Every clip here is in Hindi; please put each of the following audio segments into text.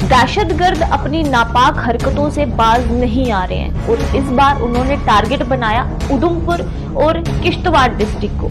दहशतगर्द अपनी नापाक हरकतों से बाज नहीं आ रहे हैं और इस बार उन्होंने टारगेट बनाया उधमपुर और किश्तवाड़ डिस्ट्रिक्ट को।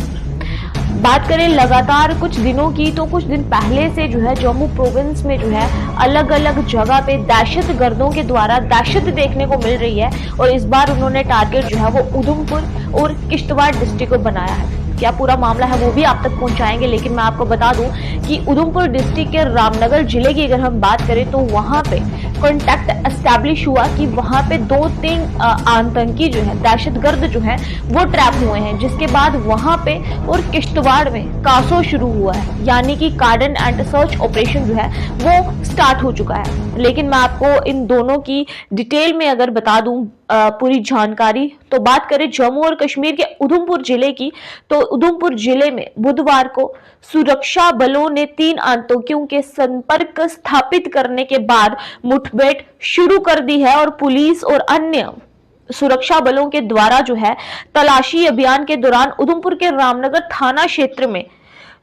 बात करें लगातार कुछ दिनों की, तो कुछ दिन पहले से जो है जम्मू प्रोविंस में जो है अलग अलग जगह पे दहशतगर्दों के द्वारा दहशत देखने को मिल रही है और इस बार उन्होंने टारगेट जो है वो उधमपुर और किश्तवाड़ डिस्ट्रिक्ट को बनाया है। क्या पूरा मामला है वो भी आप तक पहुंचाएंगे, लेकिन मैं आपको बता दूं कि उधमपुर डिस्ट्रिक्ट के रामनगर जिले की अगर हम बात करें तो वहां पे कॉन्टैक्ट एस्टैब्लिश हुआ कि वहां पे 2-3 आतंकी जो है दहशतगर्द जो है वो ट्रैप हुए हैं, जिसके बाद वहां पे और किश्तवाड़ में कासो शुरू हुआ है, यानी कि कार्डन एंड सर्च ऑपरेशन जो है वो स्टार्ट हो चुका है। लेकिन मैं आपको इन दोनों की डिटेल में अगर बता दूं पूरी जानकारी, तो बात करें जम्मू और कश्मीर के उधमपुर जिले की, तो उधमपुर जिले में बुधवार को सुरक्षा बलों ने 3 आतंकियों के संपर्क स्थापित करने के बाद मुठभेड़ शुरू कर दी है और पुलिस और अन्य सुरक्षा बलों के द्वारा जो है तलाशी अभियान के दौरान उधमपुर के रामनगर थाना क्षेत्र में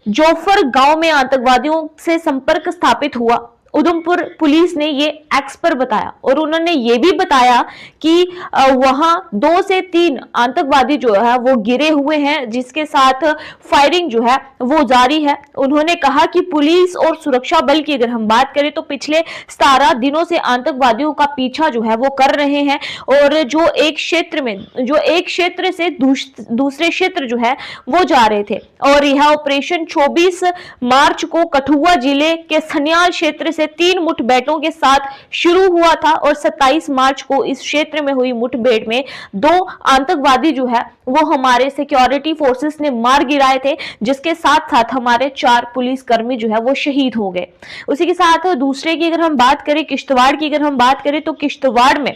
जोफर गांव में आतंकवादियों से संपर्क स्थापित हुआ। उधमपुर पुलिस ने ये एक्स पर बताया और उन्होंने ये भी बताया कि वहां 2 से 3 आतंकवादी जो है वो गिरे हुए हैं, जिसके साथ फायरिंग जो है वो जारी है। उन्होंने कहा कि पुलिस और सुरक्षा बल की अगर हम बात करें तो पिछले 17 दिनों से आतंकवादियों का पीछा जो है वो कर रहे हैं और जो एक क्षेत्र से दूसरे क्षेत्र जो है वो जा रहे थे और यह ऑपरेशन 24 मार्च को कठुआ जिले के सन्याल क्षेत्र से 3 मुठभेड़ों के साथ शुरू हुआ था और 27 मार्च को इस क्षेत्र में हुई मुठभेड़ में 2 आतंकवादी जो है वो हमारे सिक्योरिटी फोर्सेस ने मार गिराए थे, जिसके साथ साथ हमारे 4 पुलिसकर्मी जो है वो शहीद हो गए। उसी के साथ दूसरे की अगर हम बात करें, किश्तवाड़ की अगर हम बात करें, तो किश्तवाड़ में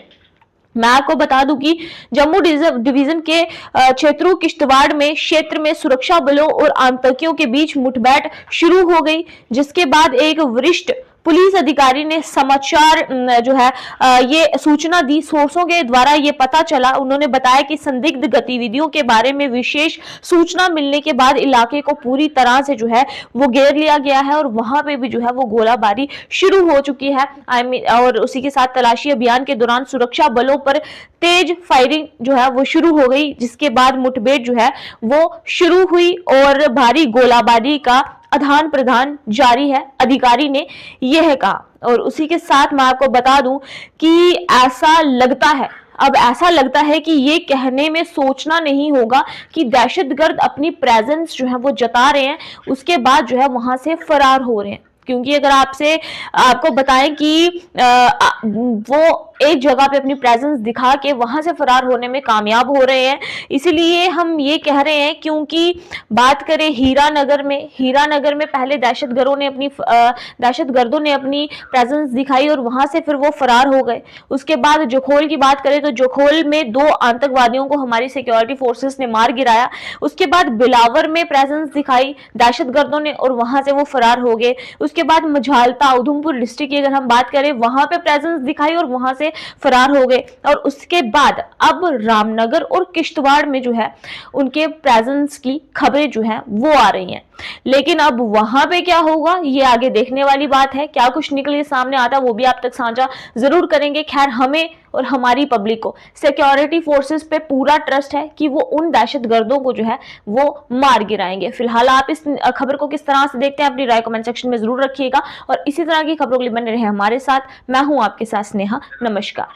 मैं आपको बता दूं कि जम्मू डिवीजन के क्षेत्रों किश्तवाड़ में क्षेत्र में सुरक्षा बलों और आतंकियों के बीच मुठभेड़ शुरू हो गई, जिसके बाद एक वरिष्ठ पुलिस अधिकारी ने समाचार जो है ये सूचना दी। सोर्सों के द्वारा ये पता चला, उन्होंने बताया कि संदिग्ध गतिविधियों के बारे में विशेष सूचना मिलने के बाद इलाके को पूरी तरह से जो है वो घेर लिया गया है और वहां पे भी जो है वो गोलाबारी शुरू हो चुकी है। और उसी के साथ तलाशी अभियान के दौरान सुरक्षा बलों पर तेज फायरिंग जो है वो शुरू हो गई, जिसके बाद मुठभेड़ जो है वो शुरू हुई और भारी गोलाबारी का आदान प्रदान जारी है, अधिकारी ने यह कहा। और उसी के साथ मैं आपको बता दूं कि ऐसा लगता है कि ये कहने में सोचना नहीं होगा कि दहशतगर्द अपनी प्रेजेंस जो है वो जता रहे हैं, उसके बाद जो है वहां से फरार हो रहे हैं। क्योंकि अगर आपको बताएं कि वो एक जगह पे अपनी प्रेजेंस दिखा के वहां से फरार होने में कामयाब हो रहे हैं, इसीलिए हम ये कह रहे हैं। क्योंकि बात करें हीरानगर में पहले दहशतगर्दों ने अपनी प्रेजेंस दिखाई और वहां से फिर वो फरार हो गए। उसके बाद जोखोल की बात करें तो जोखोल में 2 आतंकवादियों को हमारी सिक्योरिटी फोर्सेस ने मार गिराया। उसके बाद बिलावर में प्रेजेंस दिखाई दहशतगर्दों ने और वहां से वो फरार हो गए। उसके बाद मझालता उधमपुर डिस्ट्रिक्ट की अगर हम बात करें, वहां पे प्रेजेंस दिखाई और वहां से फरार हो गए। और उसके बाद अब रामनगर और किश्तवाड़ में जो है उनके प्रेजेंस की खबरें जो है वो आ रही हैं। लेकिन अब वहां पे क्या होगा ये आगे देखने वाली बात है। क्या कुछ निकल के सामने आता वो भी आप तक साझा जरूर करेंगे। खैर, हमें और हमारी पब्लिक को सिक्योरिटी फोर्सेस पे पूरा ट्रस्ट है कि वो उन दहशतगर्दों को जो है वो मार गिराएंगे। फिलहाल आप इस खबर को किस तरह से देखते हैं अपनी राय कमेंट सेक्शन में जरूर रखिएगा और इसी तरह की खबरों के लिए बने रहे हमारे साथ। मैं हूं आपके साथ स्नेहा। नमस्कार।